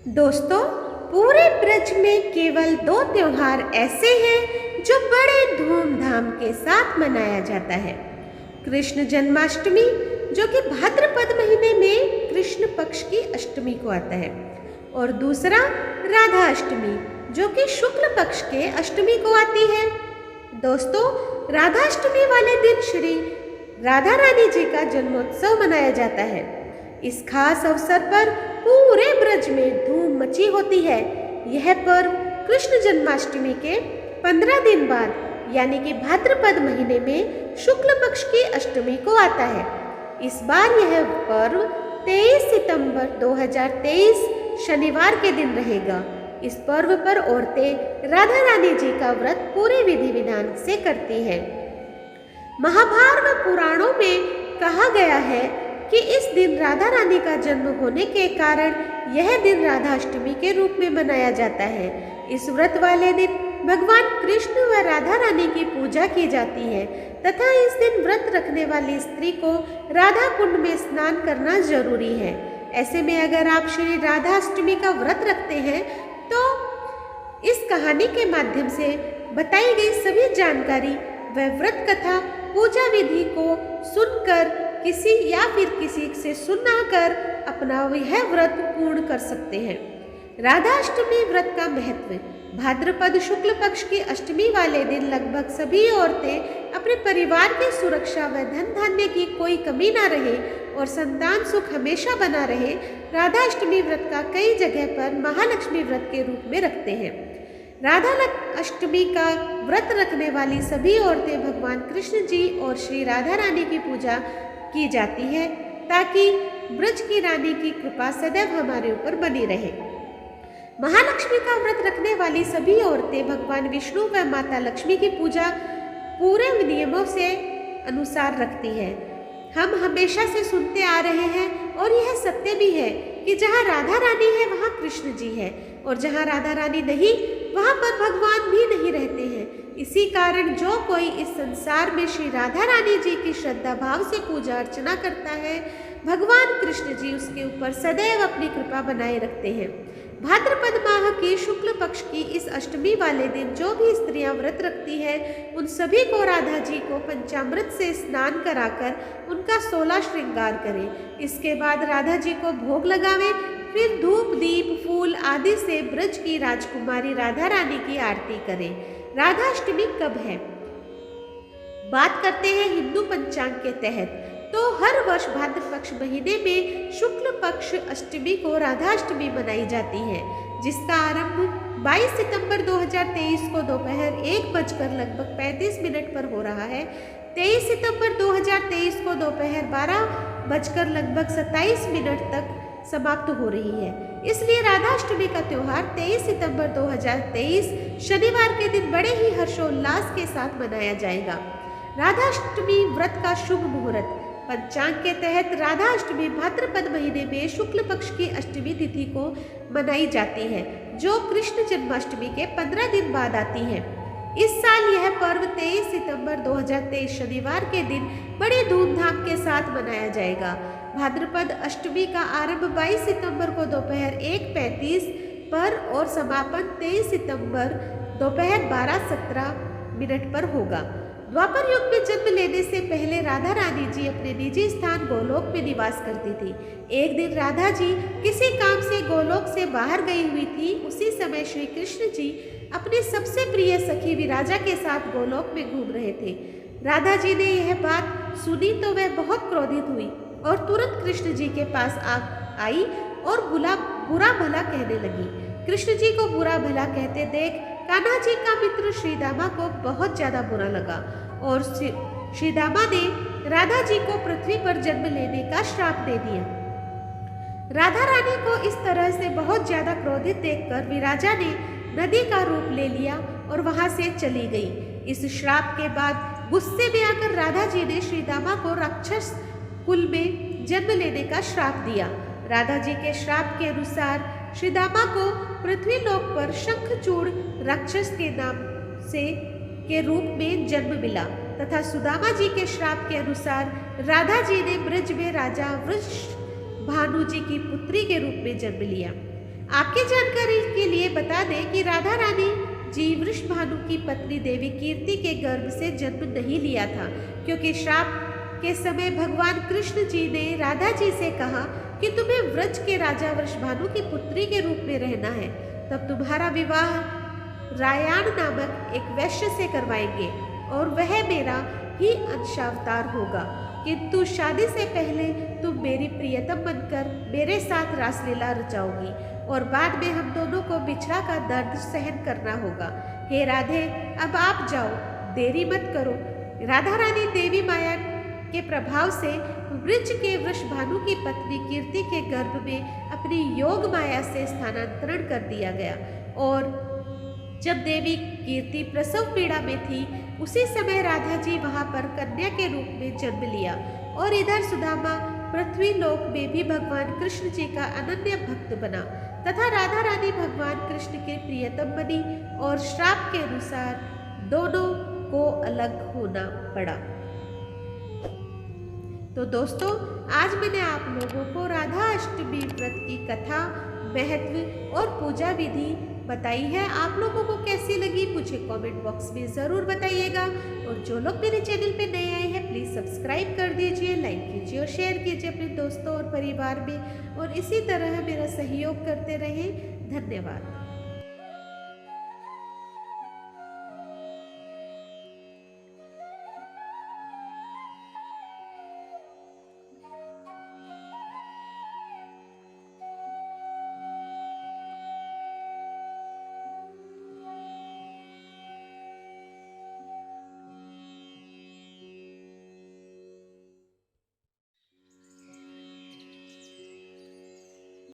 दोस्तों, पूरे ब्रज में केवल दो त्योहार ऐसे हैं जो बड़े धूमधाम के साथ मनाया जाता है। कृष्ण जन्माष्टमी, जो कि भाद्रपद महीने में कृष्ण पक्ष की अष्टमी को आता है, और दूसरा राधा अष्टमी, जो कि शुक्ल पक्ष के अष्टमी को आती है। दोस्तों, राधा अष्टमी वाले दिन श्री राधा रानी जी का जन्मोत्सव मनाया जाता है। इस खास अवसर पर पूरे ब्रज में धूम मची होती है। यह पर्व कृष्ण जन्माष्टमी के 15 दिन बाद यानी कि भाद्रपद महीने में शुक्ल पक्ष की अष्टमी को आता है। इस बार यह पर्व 23 सितंबर 2023 शनिवार के दिन रहेगा। इस पर्व पर औरतें राधा रानी जी का व्रत पूरे विधि विधान से करती हैं। महाभारत पुराणों में कहा गया है कि इस दिन राधा रानी का जन्म होने के कारण यह दिन राधा अष्टमी के रूप में मनाया जाता है। इस व्रत वाले दिन भगवान कृष्ण व राधा रानी की पूजा की जाती है तथा इस दिन व्रत रखने वाली स्त्री को राधा कुंड में स्नान करना जरूरी है। ऐसे में अगर आप श्री राधा अष्टमी का व्रत रखते हैं तो इस कहानी के माध्यम से बताई गई सभी जानकारी व व्रत कथा पूजा विधि को सुनकर किसी या फिर किसी से सुनाकर अपना यह व्रत पूर्ण कर सकते हैं। राधा अष्टमी व्रत का महत्व। भाद्रपद शुक्ल पक्ष की अष्टमी वाले दिन लगभग सभी औरतें अपने परिवार की सुरक्षा व धन धान्य की कोई कमी ना रहे और संतान सुख हमेशा बना रहे, राधा अष्टमी व्रत का कई जगह पर महालक्ष्मी व्रत के रूप में रखते हैं। राधा अष्टमी का व्रत रखने वाली सभी औरतें भगवान कृष्ण जी और श्री राधा रानी की पूजा की जाती है ताकि ब्रज की रानी की कृपा सदैव हमारे ऊपर बनी रहे। महालक्ष्मी का व्रत रखने वाली सभी औरतें भगवान विष्णु व माता लक्ष्मी की पूजा पूरे नियमों से अनुसार रखती है। हम हमेशा से सुनते आ रहे हैं और यह सत्य भी है कि जहाँ राधा रानी है वहाँ कृष्ण जी है और जहाँ राधा रानी नहीं वहाँ पर भगवान भी नहीं रहते हैं। इसी कारण जो कोई इस संसार में श्री राधा रानी जी की श्रद्धा भाव से पूजा अर्चना करता है, भगवान कृष्ण जी उसके ऊपर सदैव अपनी कृपा बनाए रखते हैं। भाद्रपद माह की शुक्ल पक्ष की इस अष्टमी वाले दिन जो भी स्त्रियां व्रत रखती हैं, उन सभी को राधा जी को पंचामृत से स्नान कराकर उनका 16 श्रृंगार करें। इसके बाद राधा जी को भोग लगावें, फिर धूप दीप फूल आदि से ब्रज की राजकुमारी राधा रानी की आरती करें। राधा अष्टमी कब है? बात करते हैं हिंदू पंचांग के तहत तो हर वर्ष भाद्र पक्ष महीने में शुक्ल पक्ष अष्टमी को राधा अष्टमी मनाई जाती है, जिसका आरंभ 22 सितंबर 2023 को दोपहर 1:35 पर हो रहा है। 23 सितंबर 2023 को दोपहर 12:27 तक समाप्त हो रही है। इसलिए राधा अष्टमी का त्योहार 23 सितंबर 2023 शनिवार के दिन बड़े ही हर्षोल्लास के साथ मनाया जाएगा। राधा अष्टमी व्रत का शुभ मुहूर्त। पंचांग के तहत राधा अष्टमी भाद्रपद महीने में शुक्ल पक्ष की अष्टमी तिथि को मनाई जाती है, जो कृष्ण जन्माष्टमी के 15 दिन बाद आती है। इस साल यह पर्व 23 सितंबर 2023 शनिवार के दिन बड़े धूमधाम के साथ मनाया जाएगा। भाद्रपद अष्टमी का आरंभ 22 सितंबर को दोपहर 1:35 पर और समापन 23 सितंबर दोपहर 12:17 पर होगा। द्वापर युग में जन्म लेने से पहले राधा रानी जी अपने निजी स्थान गोलोक में निवास करती थी। एक दिन राधा जी किसी काम से गोलोक से बाहर गई हुई थी। उसी समय श्री कृष्ण जी अपने सबसे प्रिय सखी विराजा के साथ गोलोक में घूम रहे थे। राधा जी ने यह बात सुनी तो वह बहुत क्रोधित हुई और तुरंत कृष्ण जी के पास आई और बुरा भला कहने लगी। कृष्ण जी को बुरा भला कहते देख कान्हा जी का मित्र श्रीदामा को बहुत ज्यादा बुरा लगा और श्रीदामा ने राधा जी को पृथ्वी पर जन्म लेने का श्राप दे दिया। राधा रानी को इस तरह से बहुत ज्यादा क्रोधित देखकर विराजा ने नदी का रूप ले लिया और वहां से चली गई। इस श्राप के बाद गुस्से में आकर राधा जी ने श्रीदामा को राक्षस कुल में जन्म लेने का श्राप दिया। राधा जी के श्राप के अनुसार श्रीदामा को पृथ्वी लोक पर शंखचूड़ राक्षस के नाम से के रूप में जन्म मिला तथा सुदामा जी के श्राप के अनुसार राधा जी ने ब्रज में राजा वृष भानु जी की पुत्री के रूप में जन्म लिया। आपकी जानकारी के लिए बता दें कि राधा रानी जी वृषभानु की पत्नी देवी कीर्ति के गर्भ से जन्म नहीं लिया था, क्योंकि श्राप के समय भगवान कृष्ण जी ने राधा जी से कहा कि तुम्हें व्रज के राजा वृषभानु की पुत्री के रूप में रहना है। तब तुम्हारा विवाह रायान नामक एक वैश्य से करवाएंगे और वह मेरा ही अंशावतार होगा, किंतु शादी से पहले तुम मेरी प्रियतम बनकर मेरे साथ रासलीला रचाओगी और बाद में हम दोनों को बिछड़ा का दर्द सहन करना होगा। हे राधे, अब आप जाओ, देरी मत करो। राधा रानी देवी माया के प्रभाव से वृक्ष के वृषभानु की पत्नी कीर्ति के गर्भ में अपनी योग माया से स्थानांतरण कर दिया गया और जब देवी कीर्ति प्रसव पीड़ा में थी, उसी समय राधा जी वहां पर कन्या के रूप में जन्म लिया और इधर सुदामा पृथ्वी लोक में भी भगवान कृष्ण जी का अनन्य भक्त बना तथा राधा रानी भगवान कृष्ण के प्रियतम बनी और श्राप के अनुसार दोनों को अलग होना पड़ा। तो दोस्तों, आज मैंने आप लोगों को राधा अष्टमी व्रत की कथा, महत्व और पूजा विधि बताई है। आप लोगों को कैसी लगी मुझे कमेंट बॉक्स में ज़रूर बताइएगा और जो लोग मेरे चैनल पे नए आए हैं प्लीज़ सब्सक्राइब कर दीजिए, लाइक कीजिए और शेयर कीजिए अपने दोस्तों और परिवार में और इसी तरह मेरा सहयोग करते रहें। धन्यवाद।